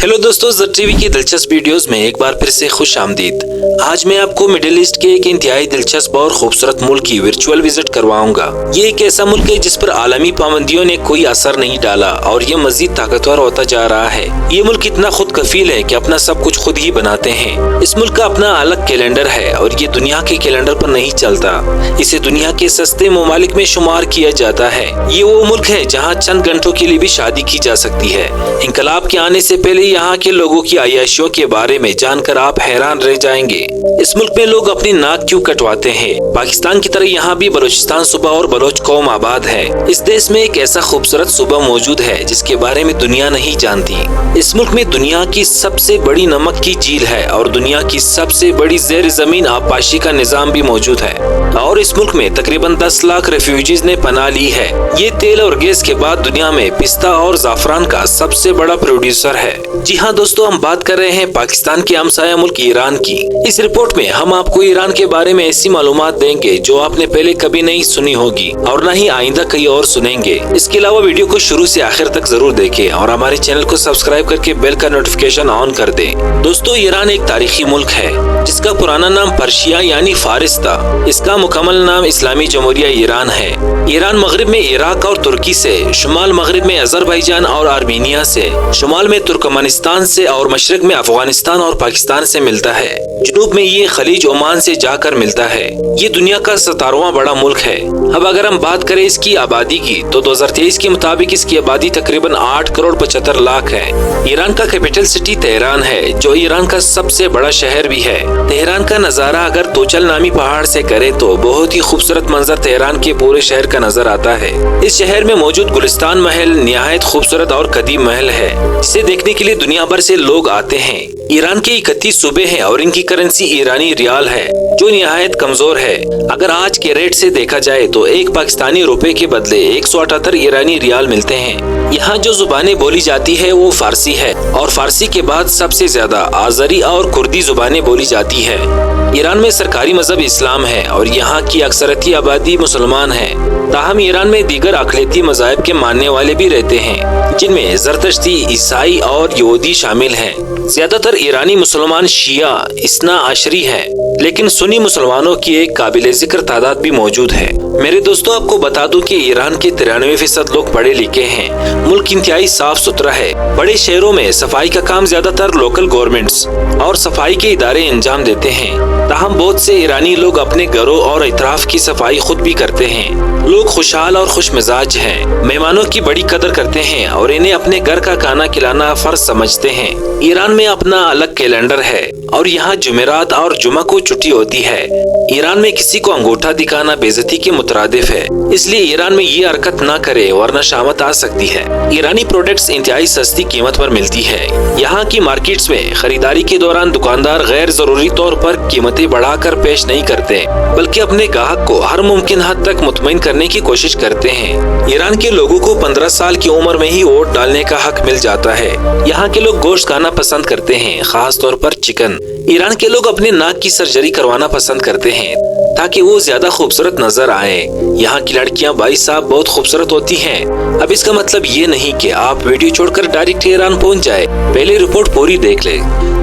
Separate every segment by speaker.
Speaker 1: Hello दोस्तों, ज़र TV की दिलचस्प वीडियोस में एक बार फिर से खुश आमदीद। आज मैं आपको मिडिल ईस्ट के एक इंतहाई दिलचस्प और खूबसूरत मुल्क की वर्चुअल विजिट करवाऊंगा। ये एक ऐसा मुल्क है जिस पर आलमी पाबंदियों ने कोई असर नहीं डाला और ये मजीद ताकतवर होता जा रहा है। ये मुल्क इतना खुद कफील है कि अपना सब कुछ खुद ही बनाते हैं। इस मुल्क का अपना अलग कैलेंडर है और ये दुनिया के कैलेंडर पर नहीं चलता। इसे दुनिया के सस्ते ममालिक में शुमार किया जाता है। ये वो मुल्क है जहाँ चंद घंटों के लिए भी शादी की जा सकती है। इंकलाब के आने से पहले यहाँ के लोगों की आयाशियों के बारे में जानकर आप हैरान रह जाएंगे। इस मुल्क में लोग अपनी नाक क्यों कटवाते हैं? पाकिस्तान की तरह यहाँ भी बलूचिस्तान सूबा और बलोच कौम आबाद है। इस देश में एक ऐसा खूबसूरत सूबा मौजूद है जिसके बारे में दुनिया नहीं जानती। इस मुल्क में दुनिया की सबसे बड़ी नमक की झील है और दुनिया की सबसे बड़ी ज़ेर ज़मीन आबपाशी का निज़ाम भी मौजूद है। और इस मुल्क में तकरीबन 10 लाख रेफ्यूजीज ने पनाह ली है। ये तेल और गैस के बाद दुनिया में पिस्ता और ज़ाफ़रान का सबसे बड़ा प्रोड्यूसर है। जी हाँ दोस्तों, हम बात कर रहे हैं पाकिस्तान के हमसाया मुल्क ईरान की। इस रिपोर्ट में हम आपको ईरान के बारे में ऐसी मालूमात देंगे जो आपने पहले कभी नहीं सुनी होगी और न ही आइंदा कहीं और सुनेंगे। इसके अलावा वीडियो को शुरू से आखिर तक जरूर देखें और हमारे चैनल को सब्सक्राइब करके बेल का नोटिफिकेशन ऑन कर दें। दोस्तों, ईरान एक तारीखी मुल्क है जिसका पुराना नाम पर्शिया यानी फारिस था। इसका मुकम्मल नाम इस्लामी जमहूरिया ईरान है। ईरान मगरिब में इराक और तुर्की से, शुमाल मगरिब में अजरबैजान और आर्मीनिया से, शुमाल में तुर्कमेनिस्तान से और मशरक में अफगानिस्तान और पाकिस्तान से मिलता है। जनूब में ये खलीज ओमान से जाकर मिलता है। ये दुनिया का 17वां बड़ा मुल्क है। अब अगर हम बात करें इसकी आबादी की तो 2023 के मुताबिक इसकी आबादी तकरीबन 8 करोड़ 75 लाख है। ईरान का कैपिटल सिटी तेहरान है जो ईरान का सबसे बड़ा शहर भी है। तेहरान का नजारा अगर तोचल नामी पहाड़ से करे तो बहुत ही खूबसूरत मंजर तेहरान के पूरे शहर का नजर आता है। इस शहर में मौजूद गुलिस्तान महल निहायत खूबसूरत और कदीम महल है जिसे देखने के लिए दुनिया भर से लोग आते हैं। ईरान के 31 सूबे हैं और इनकी करेंसी ईरानी रियाल है जो निहायत कमजोर है। अगर आज के रेट से देखा जाए तो एक पाकिस्तानी रुपए के बदले 178 ईरानी रियाल मिलते हैं। यहाँ जो जुबानें बोली जाती है वो फारसी है और फारसी के बाद सबसे ज्यादा आजरी और कुर्दी जुबानें बोली जाती है। ईरान में सरकारी मजहब इस्लाम है और यहाँ की अक्सरती आबादी मुसलमान है। ताहम ईरान में दीगर अक़लियती मज़ाहिब के मानने वाले भी रहते हैं जिनमें ज़रतश्ती, ईसाई और यहूदी शामिल हैं। ज्यादातर ईरानी मुसलमान शिया इस्ना अशरी हैं, लेकिन सुन्नी मुसलमानों की एक काबिल जिक्र तादाद भी मौजूद है। मेरे दोस्तों, आपको बता दूं कि ईरान के 93% लोग पढ़े लिखे हैं। मुल्क इंतहाई साफ सुथरा है। बड़े शहरों में सफाई का काम ज्यादातर लोकल गवर्नमेंट्स और सफाई के इदारे अंजाम देते हैं। ताहम बहुत से ईरानी लोग अपने घरों और इतराफ की सफाई खुद भी करते हैं। लोग खुशहाल और खुश मिजाज हैं, मेहमानों की बड़ी कदर करते हैं और इन्हें अपने घर का खाना खिलाना फर्ज समझते हैं। ईरान में अपना अलग कैलेंडर है और यहाँ जुमेरात और जुमा को छुट्टी होती है। ईरान में किसी को अंगूठा दिखाना बेइज्जती के मुतरादिफ है, इसलिए ईरान में ये हरकत ना करे वरना शामत आ सकती है। ईरानी प्रोडक्ट्स इंतहाई सस्ती कीमत पर मिलती है। यहाँ की मार्केट्स में खरीदारी के दौरान दुकानदार गैर जरूरी तौर पर कीमतें बढ़ाकर पेश नहीं करते, बल्कि अपने ग्राहक को हर मुमकिन हद तक मुतमईन करने की कोशिश करते हैं। ईरान के लोगों को 15 साल की उम्र में ही वोट डालने का हक मिल जाता है। यहाँ के लोग गोश्त खाना पसंद करते हैं, खास तौर पर चिकन। ईरान के लोग अपने नाक की सर्जरी करवाना पसंद करते हैं ताकि वो ज्यादा खूबसूरत नजर आए। यहाँ की लड़कियाँ भाई साहब बहुत खूबसूरत होती हैं। अब इसका मतलब ये नहीं कि आप वीडियो छोड़कर डायरेक्ट ईरान पहुँच जाए, पहले रिपोर्ट पूरी देख ले।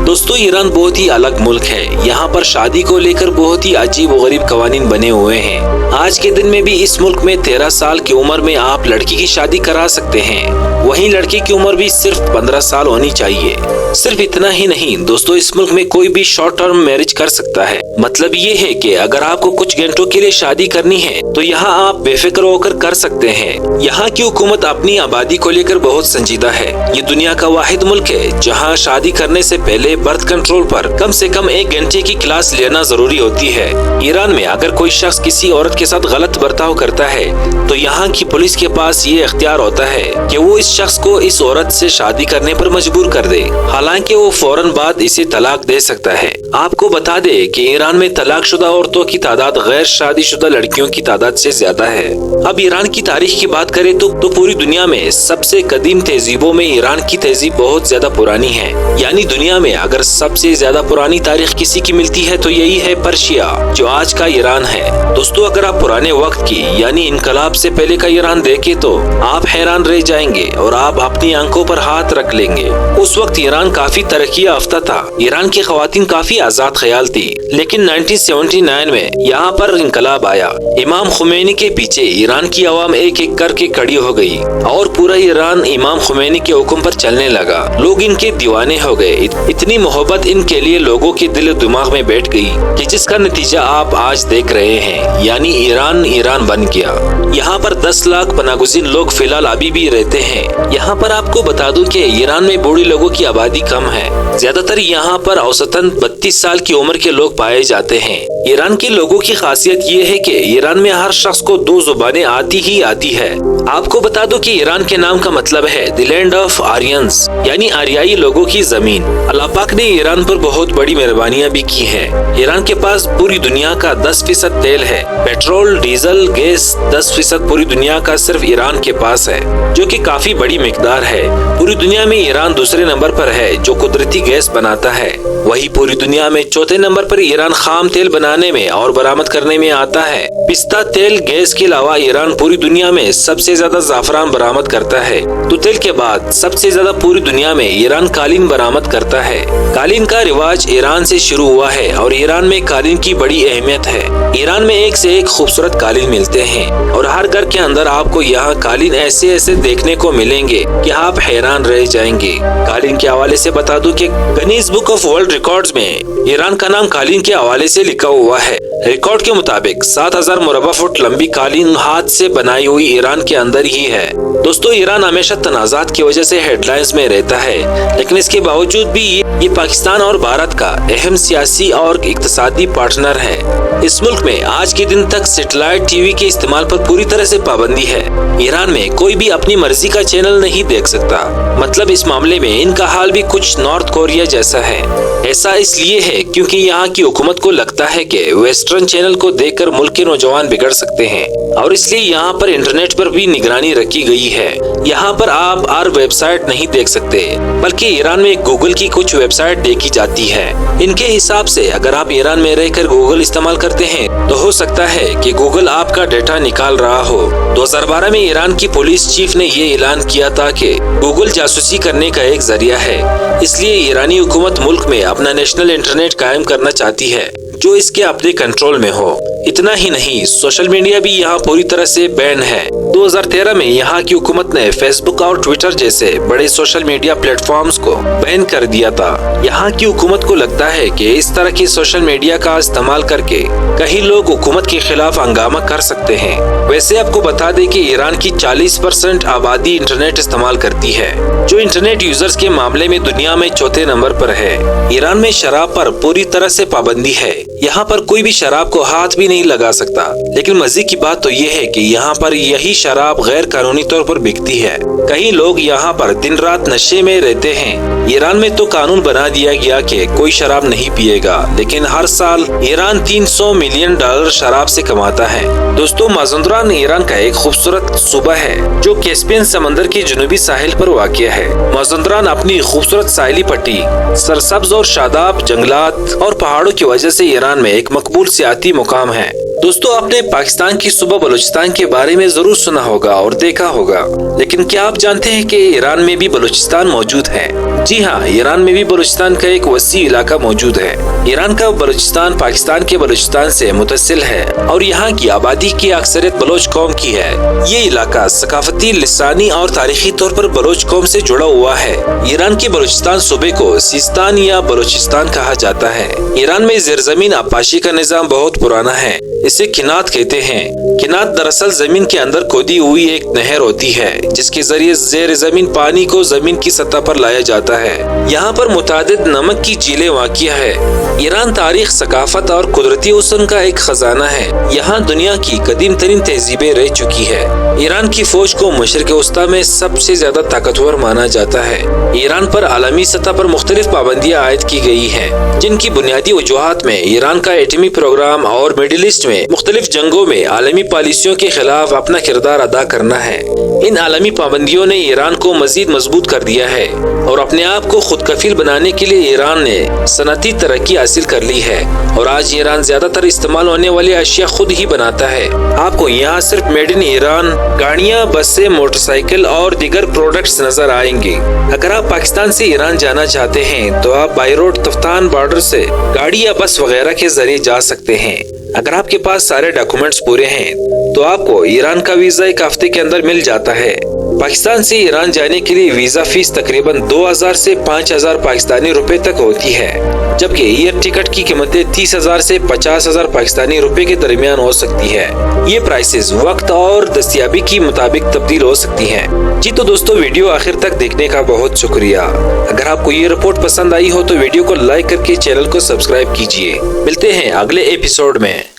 Speaker 1: दोस्तों, ईरान बहुत ही अलग मुल्क है। यहाँ पर शादी को लेकर बहुत ही अजीब व गरीब कवानीन बने हुए हैं। आज के दिन में भी इस मुल्क में 13 साल की उम्र में आप लड़की की शादी करा सकते हैं, वहीं लड़की की उम्र भी सिर्फ 15 साल होनी चाहिए। सिर्फ इतना ही नहीं दोस्तों, इस मुल्क में कोई भी शॉर्ट टर्म मैरिज कर सकता है। मतलब ये है कि अगर आपको कुछ घंटों के लिए शादी करनी है तो यहाँ आप बेफिक्र होकर कर सकते हैं। यहाँ की हुकूमत अपनी आबादी को लेकर बहुत संजीदा है। ये दुनिया का वाहिद मुल्क है जहाँ शादी करने से पहले बर्थ कंट्रोल पर कम से कम 1 घंटे की क्लास लेना जरूरी होती है। ईरान में अगर कोई शख्स किसी औरत के साथ गलत बर्ताव करता है तो यहाँ की पुलिस के पास ये इख्तियार होता है कि वो इस शख्स को इस औरत से शादी करने पर मजबूर कर दे, हालांकि वो फौरन बाद इसे तलाक दे सकता है। आपको बता दे कि ईरान में तलाकशुदा औरतों की तादाद गैर शादीशुदा लड़कियों की तादाद से ज्यादा है। अब ईरान की तारीख की बात करें तो पूरी दुनिया में सबसे कदीम तहजीबों में ईरान की तहजीब बहुत ज्यादा पुरानी है। यानी दुनिया में अगर सबसे ज्यादा पुरानी तारीख किसी की मिलती है तो यही है पर्शिया, जो आज का ईरान है। दोस्तों, अगर आप पुराने वक्त की यानी इनकलाब से पहले का ईरान देखें तो आप हैरान रह जाएंगे और आप अपनी आंखों पर हाथ रख लेंगे। उस वक्त ईरान काफी तरक्की याफ्ता था। ईरान की खवातीन काफी आजाद ख्याल थी, लेकिन 1979 में यहाँ पर इनकलाब आया। इमाम खुमैनी के पीछे ईरान की आवाम एक एक करके खड़ी हो गई और पूरा ईरान इमाम खुमैनी के हुक्म पर चलने लगा। लोग इनके दीवाने हो गए। इतनी मोहब्बत इनके लिए लोगों के दिल दिमाग में बैठ गई कि जिसका नतीजा आप आज देख रहे हैं, यानी ईरान बन गया। यहाँ पर 10 लाख पनागुज़ीन लोग फिलहाल अभी भी रहते हैं। यहाँ पर आपको बता दूं कि ईरान में बूढ़े लोगों की आबादी कम है। ज्यादातर यहाँ पर औसतन 32 साल की उम्र के लोग पाए जाते हैं। ईरान के लोगों की खासियत ये है कि ईरान में हर शख्स को 2 जुबानें आती ही आती है। आपको बता दो कि ईरान के नाम का मतलब है द लैंड ऑफ आर्यंस, यानी आर्याई लोगों की जमीन। अल्लाह पाक ने ईरान पर बहुत बड़ी मेहरबानियां भी की हैं। ईरान के पास पूरी दुनिया का 10% तेल है। पेट्रोल, डीजल, गैस 10% पूरी दुनिया का सिर्फ ईरान के पास है, जो कि काफी बड़ी मिकदार है। पूरी दुनिया में ईरान दूसरे नंबर पर है जो कुदरती गैस बनाता है। वही पूरी दुनिया में चौथे नंबर पर ईरान खाम तेल बनाने में और बरामद करने में आता है। पिस्ता तेल गैस के अलावा ईरान पूरी दुनिया में सबसे ज्यादा जाफरान बरामद करता है। तो तेल के बाद सबसे ज्यादा पूरी दुनिया में ईरान कालीन बरामद करता है। कालीन का रिवाज ईरान से शुरू हुआ है और ईरान में कालीन की बड़ी अहमियत है। ईरान में एक से एक खूबसूरत कालीन मिलते हैं और हर घर के अंदर आपको यहाँ कालीन ऐसे ऐसे देखने को मिलेंगे कि आप हैरान रह जाएंगे। कालीन के हवाले से बता दूं कि Guinness book of world records में ईरान का नाम कालीन के हवाले से लिखा हुआ है। रिकॉर्ड के मुताबिक 7000 मुरब्बा फुट लंबी कालीन हाथ से बनाई हुई ईरान के अंदर ही है। दोस्तों, ईरान हमेशा तनाजात की वजह से हेडलाइंस में रहता है, लेकिन इसके बावजूद भी ये पाकिस्तान और भारत का अहम सियासी और इक्तिसादी पार्टनर है। इस मुल्क में आज के दिन तक सैटेलाइट टीवी के इस्तेमाल पर पूरी तरह से पाबंदी है। ईरान में कोई भी अपनी मर्जी का चैनल नहीं देख सकता। मतलब इस मामले में इनका हाल भी कुछ नॉर्थ कोरिया जैसा है। ऐसा इसलिए है क्योंकि यहाँ की हुकूमत को लगता है कि वेस्टर्न चैनल को देखकर मुल्क के नौजवान बिगड़ सकते हैं और इसलिए यहाँ पर इंटरनेट पर भी निगरानी रखी गई है। यहाँ पर आप हर वेबसाइट नहीं देख सकते, बल्कि ईरान में गूगल की कुछ वेबसाइट देखी जाती है। इनके हिसाब से अगर आप ईरान में रहकर गूगल इस्तेमाल करते हैं तो हो सकता है कि गूगल आपका डेटा निकाल रहा हो। 2012 में ईरान की पुलिस चीफ ने ये ऐलान किया था कि गूगल जासूसी करने का एक जरिया है, इसलिए ईरानी हुकूमत मुल्क में अपना नेशनल इंटरनेट कायम करना चाहती है जो इसके अपने कंट्रोल में हो। इतना ही नहीं, सोशल मीडिया भी यहाँ पूरी तरह से बैन है। 2013 में यहाँ की हुकूमत ने फेसबुक और ट्विटर जैसे बड़े सोशल मीडिया प्लेटफॉर्म्स को बैन कर दिया था। यहाँ की हुकूमत को लगता है कि इस तरह की सोशल मीडिया का इस्तेमाल करके कई लोग हुकूमत के खिलाफ हंगामा कर सकते हैं। वैसे आपको बता दें कि ईरान की 40% आबादी इंटरनेट इस्तेमाल करती है, जो इंटरनेट यूजर्स के मामले में दुनिया में चौथे नंबर पर है। ईरान में शराब पर पूरी तरह से पाबंदी है। यहाँ पर कोई भी शराब को हाथ भी नहीं लगा सकता। लेकिन मजे की बात तो ये है कि यहाँ पर यही शराब गैर कानूनी तौर पर बिकती है। कई लोग यहाँ पर दिन रात नशे में रहते हैं। ईरान में तो कानून बना दिया गया कि कोई शराब नहीं पिएगा, लेकिन हर साल ईरान $300 मिलियन शराब से कमाता है। दोस्तों, माजुंदरान ईरान का एक खूबसूरत सूबा है जो कैस्पियन समंदर के जुनूबी साहिल पर वाक़िया है। माजुंदरान अपनी खूबसूरत साहिली पट्टी, सरसब्ज और शादाब जंगलात और पहाड़ों की वजह से ईरान में एक मकबूल सियाती मुकाम है। दोस्तों, आपने पाकिस्तान की सूबा बलूचिस्तान के बारे में जरूर सुना होगा और देखा होगा, लेकिन क्या आप जानते हैं कि ईरान में भी बलूचिस्तान मौजूद है? जी हाँ, ईरान में भी बलूचिस्तान का एक वसी इलाका मौजूद है। ईरान का बलूचिस्तान पाकिस्तान के बलूचिस्तान से मुतसिल है और यहाँ की आबादी की अक्सरियत बलोच कौम की है। ये इलाका सकाफती, लिसानी और तारीखी तौर पर बलोच कौम से जुड़ा हुआ है। ईरान के बलूचिस्तान सूबे को सिस्तान या बलूचिस्तान कहा जाता है। ईरान में ज़ेर-ज़मीन आबपाशी का निज़ाम बहुत पुराना है। इसे किनात कहते हैं। किनात दरअसल जमीन के अंदर खोदी हुई एक नहर होती है जिसके जरिए ज़ेर ज़मीन पानी को जमीन की सतह पर लाया जाता है। यहाँ पर मुतादिद नमक की झीलें वाक़िया है। ईरान तारीख, सकाफत और कुदरती हुस्न का एक खजाना है। यहाँ दुनिया की कदीम तरीन तहजीबें रह चुकी है। ईरान की फौज को मशरिक़ वस्ता में सबसे ज्यादा ताकतवर माना जाता है। ईरान पर आलमी सतह पर मुख्तलिफ पाबंदियाँ आयद की गई हैं, जिनकी बुनियादी वजूहात में ईरान का एटमी प्रोग्राम और मिडिल ईस्ट में मुख्तलिफ जंगों में आलमी पॉलिसियों के खिलाफ अपना किरदार अदा करना है। इन आलमी पाबंदियों ने ईरान को मजीद मजबूत कर दिया है और अपने आप को खुद कफील बनाने के लिए ईरान ने सनती तरक्की हासिल कर ली है और आज ईरान ज्यादातर इस्तेमाल होने वाली अशिया खुद ही बनाता है। आपको यहाँ सिर्फ मेड इन ईरान गाड़ियाँ, बसें, मोटरसाइकिल और दीगर प्रोडक्ट्स नजर आएंगे। अगर आप पाकिस्तान से ईरान जाना चाहते हैं तो आप बाई रोड तफ्तान बॉर्डर से गाड़ी या बस वगैरह के जरिए जा सकते हैं। अगर आपके पास सारे डॉक्यूमेंट्स पूरे हैं तो आपको ईरान का वीजा एक हफ्ते के अंदर मिल जाता है। पाकिस्तान से ईरान जाने के लिए वीजा फीस तकरीबन 2000 से 5000 पाकिस्तानी रुपए तक होती है, जबकि एयर टिकट की कीमतें 30,000 से 50,000 पाकिस्तानी रुपए के दरमियान हो सकती है। ये प्राइसेस वक्त और दस्तयाबी के मुताबिक तब्दील हो सकती हैं। जी तो दोस्तों, वीडियो आखिर तक देखने का बहुत शुक्रिया। अगर आपको ये रिपोर्ट पसंद आई हो तो वीडियो को लाइक करके चैनल को सब्सक्राइब कीजिए। मिलते हैं अगले एपिसोड में।